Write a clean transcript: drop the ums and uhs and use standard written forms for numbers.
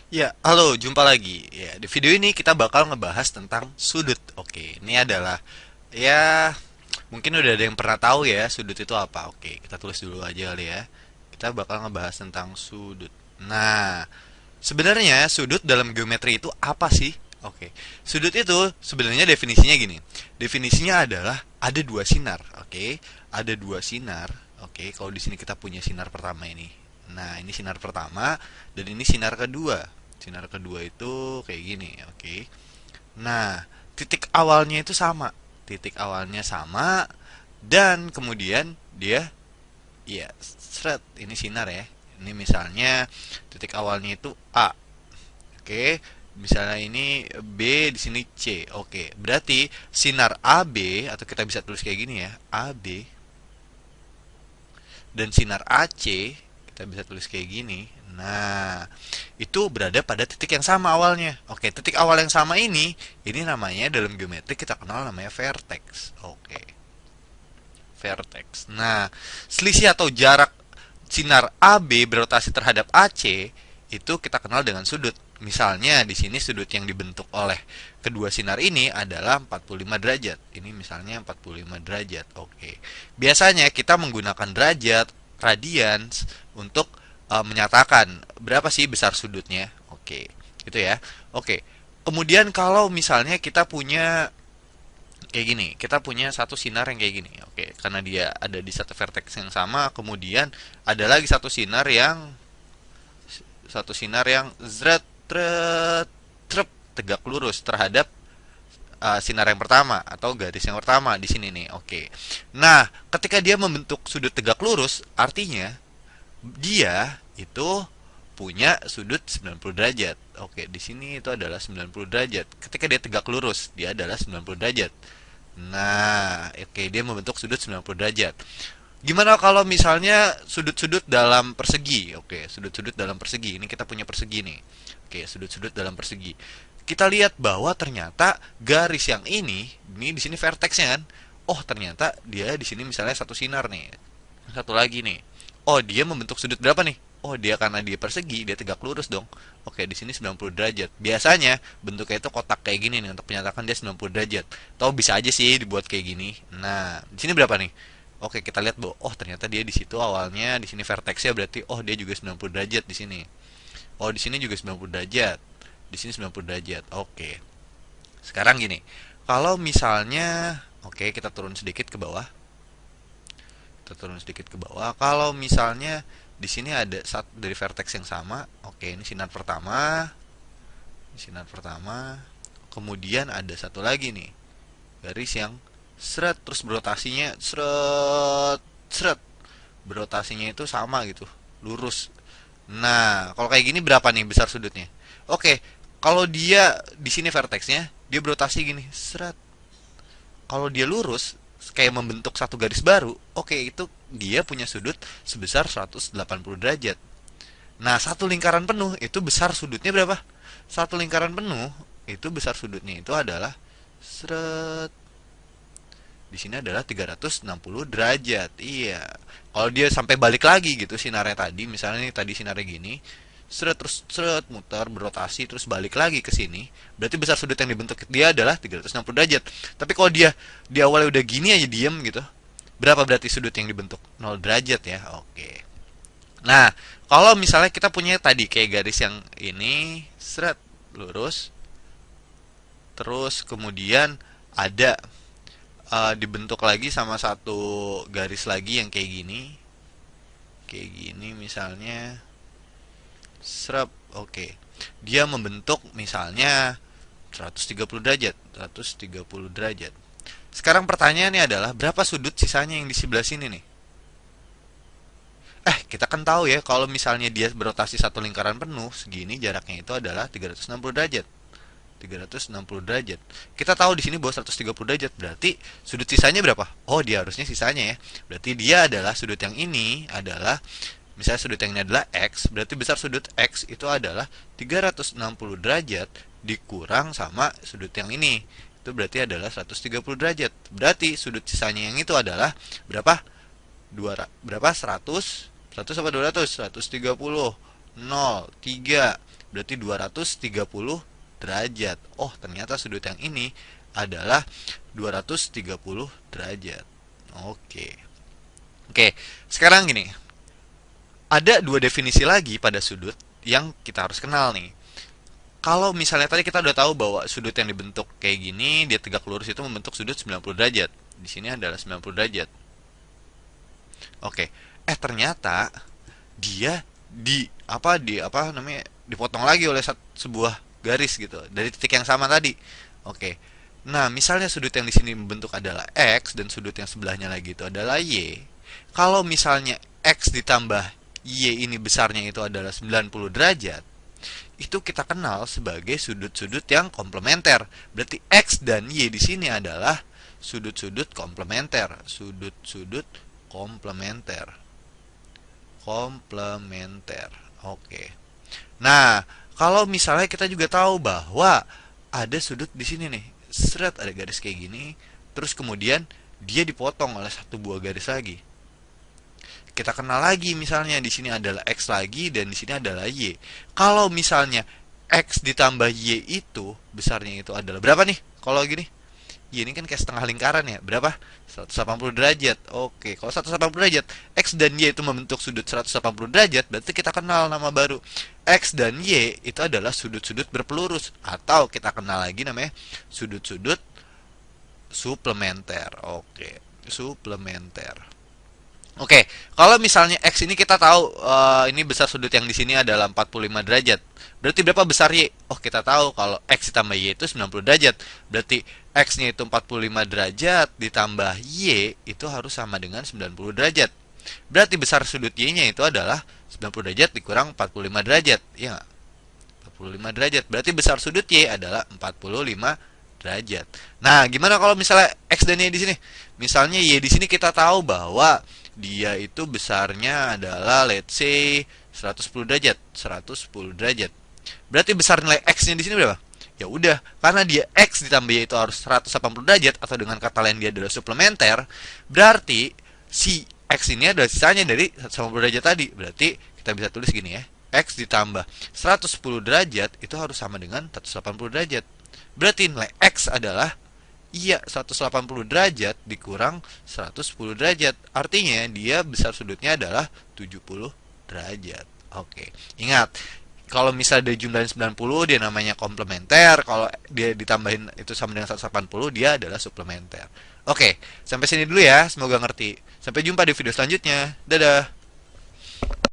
Ya, halo, jumpa lagi. Ya, di video ini kita bakal ngebahas tentang sudut. Oke, ini adalah ya mungkin udah ada yang pernah tahu ya sudut itu apa. Oke, kita tulis dulu aja kali ya. Kita bakal ngebahas tentang sudut. Nah, sebenarnya sudut dalam geometri itu apa sih? Oke, sudut itu sebenarnya definisinya gini. Definisinya adalah ada dua sinar. Oke, ada dua sinar. Oke, kalau di sini kita punya sinar pertama ini. Nah, ini sinar pertama dan ini sinar kedua. Sinar kedua itu kayak gini, oke. Nah, titik awalnya itu sama. Titik awalnya sama dan kemudian dia ya seret ini sinar ya. Ini misalnya titik awalnya itu A. Oke, misalnya ini B di sini C. Oke, berarti sinar AB atau kita bisa tulis kayak gini ya, AB dan sinar AC kita bisa tulis kayak gini. Nah, itu berada pada titik yang sama awalnya. Oke, titik awal yang sama ini namanya dalam geometri kita kenal namanya vertex. Oke, vertex. Nah, selisih atau jarak sinar AB berotasi terhadap AC itu kita kenal dengan sudut. Misalnya di sini sudut yang dibentuk oleh kedua sinar ini adalah 45 derajat. Ini misalnya 45 derajat. Oke. Biasanya kita menggunakan derajat, radians untuk menyatakan berapa sih besar sudutnya. Oke. Gitu ya. Oke. Kemudian kalau misalnya kita punya kayak gini, kita punya satu sinar yang kayak gini. Oke, karena dia ada di satu vertex yang sama, kemudian ada lagi satu sinar yang zret tret trep tegak lurus terhadap sinar yang pertama atau garis yang pertama di sini nih. Oke. Nah, ketika dia membentuk sudut tegak lurus, artinya dia itu punya sudut 90 derajat. Oke, di sini itu adalah 90 derajat. Ketika dia tegak lurus, dia adalah 90 derajat. Nah, oke, dia membentuk sudut 90 derajat. Gimana kalau misalnya sudut-sudut dalam persegi? Oke, sudut-sudut dalam persegi. Ini kita punya persegi nih. Oke, sudut-sudut dalam persegi. Kita lihat bahwa ternyata garis yang ini di sini vertexnya kan. Oh, ternyata dia di sini misalnya satu sinar nih. Satu lagi nih. Oh, dia membentuk sudut berapa nih? Oh, dia karena dia persegi, dia tegak lurus dong. Oke, di sini 90 derajat. Biasanya bentuknya itu kotak kayak gini nih untuk menyatakan dia 90 derajat. Atau bisa aja sih dibuat kayak gini. Nah, di sini berapa nih? Oke, kita lihat bahwa oh ternyata dia di situ awalnya di sini vertexnya berarti oh dia juga 90 derajat di sini. Oh, di sini juga 90 derajat. Di sini 90 derajat. Oke. Sekarang gini. Kalau misalnya oke, kita turun sedikit ke bawah. Kita turun sedikit ke bawah. Kalau misalnya di sini ada satu dari vertex yang sama. Oke, ini sinar pertama. Ini sinar pertama. Kemudian ada satu lagi nih. Garis yang seret terus berotasinya seret seret berotasinya itu sama gitu, lurus. Nah, kalau kayak gini berapa nih besar sudutnya? Oke, kalau dia di sini vertexnya, dia berotasi gini, seret. Kalau dia lurus, kayak membentuk satu garis baru, oke itu dia punya sudut sebesar 180 derajat. Nah, satu lingkaran penuh itu besar sudutnya berapa? Satu lingkaran penuh itu besar sudutnya itu adalah seret di sini adalah 360 derajat. Iya. Kalau dia sampai balik lagi gitu sinarnya tadi, misalnya nih tadi sinarnya gini, seret terus seret muter berotasi terus balik lagi ke sini, berarti besar sudut yang dibentuk dia adalah 360 derajat. Tapi kalau dia di awalnya udah gini aja diem gitu, berapa berarti sudut yang dibentuk? 0 derajat ya. Oke. Nah, kalau misalnya kita punya tadi kayak garis yang ini, seret lurus, terus kemudian ada dibentuk lagi sama satu garis lagi yang kayak gini misalnya serap. Oke, dia membentuk misalnya 130 derajat 130 derajat. Sekarang pertanyaannya adalah berapa sudut sisanya yang di sebelah sini nih? Kita kan tahu ya kalau misalnya dia berotasi satu lingkaran penuh segini jaraknya itu adalah 360 derajat. 360 derajat. Kita tahu di sini bahwa 130 derajat. Berarti sudut sisanya berapa? Oh, dia harusnya sisanya ya. Berarti dia adalah sudut yang ini adalah misalnya sudut yang ini adalah X, berarti besar sudut X itu adalah 360 derajat dikurang sama sudut yang ini. Itu berarti adalah 130 derajat. Berarti sudut sisanya yang itu adalah berapa? Berapa? 100 100 apa 200? 130 0 3 berarti 230 derajat. Oh, ternyata sudut yang ini adalah 230 derajat. Oke. Oke, sekarang gini. Ada dua definisi lagi pada sudut yang kita harus kenal nih. Kalau misalnya tadi kita udah tahu bahwa sudut yang dibentuk kayak gini, dia tegak lurus itu membentuk sudut 90 derajat. Di sini adalah 90 derajat. Oke. Ternyata dia di apa namanya dipotong lagi oleh sebuah garis gitu dari titik yang sama tadi. Oke. Nah, misalnya sudut yang di sini membentuk adalah X dan sudut yang sebelahnya lagi itu adalah Y. Kalau misalnya X ditambah Y ini besarnya itu adalah 90 derajat, itu kita kenal sebagai sudut-sudut yang komplementer. Berarti X dan Y di sini adalah sudut-sudut komplementer. Sudut-sudut komplementer. Komplementer. Oke. Nah, kalau misalnya kita juga tahu bahwa ada sudut di sini nih, seret ada garis kayak gini, terus kemudian dia dipotong oleh satu buah garis lagi. Kita kenal lagi misalnya di sini adalah X lagi dan di sini adalah Y. Kalau misalnya X ditambah Y itu besarnya itu adalah berapa nih? Kalau gini, Y ini kan kayak setengah lingkaran ya. Berapa? 180 derajat. Oke, kalau 180 derajat, X dan Y itu membentuk sudut 180 derajat, berarti kita kenal nama baru. X dan Y itu adalah sudut-sudut berpelurus, atau kita kenal lagi namanya sudut-sudut suplementer. Oke, suplementer. Oke, kalau misalnya X ini kita tahu ini besar sudut yang di sini adalah 45 derajat. Berarti berapa besar Y? Oh, kita tahu kalau X ditambah Y itu 90 derajat. Berarti X-nya itu 45 derajat ditambah Y itu harus sama dengan 90 derajat. Berarti besar sudut Y-nya itu adalah 90 derajat dikurang 45 derajat. Iya nggak? 45 derajat. Berarti besar sudut Y adalah 45 derajat. Nah, gimana kalau misalnya X dan Y di sini? Misalnya Y di sini kita tahu bahwa dia itu besarnya adalah let's say 110 derajat, 110 derajat. Berarti besar nilai X-nya di sini berapa? Ya udah, karena dia X ditambah Y itu harus 180 derajat atau dengan kata lain dia adalah suplementer, berarti si X ini adalah sisanya dari 180 derajat tadi. Berarti kita bisa tulis gini ya. X ditambah 110 derajat itu harus sama dengan 180 derajat. Berarti nilai X adalah 180 derajat dikurang 110 derajat. Artinya dia besar sudutnya adalah 70 derajat. Oke. Ingat, kalau misalnya dia jumlahin 90 dia namanya komplementer, kalau dia ditambahin itu sama dengan 180 dia adalah suplementer. Oke, sampai sini dulu ya, semoga ngerti. Sampai jumpa di video selanjutnya. Dadah.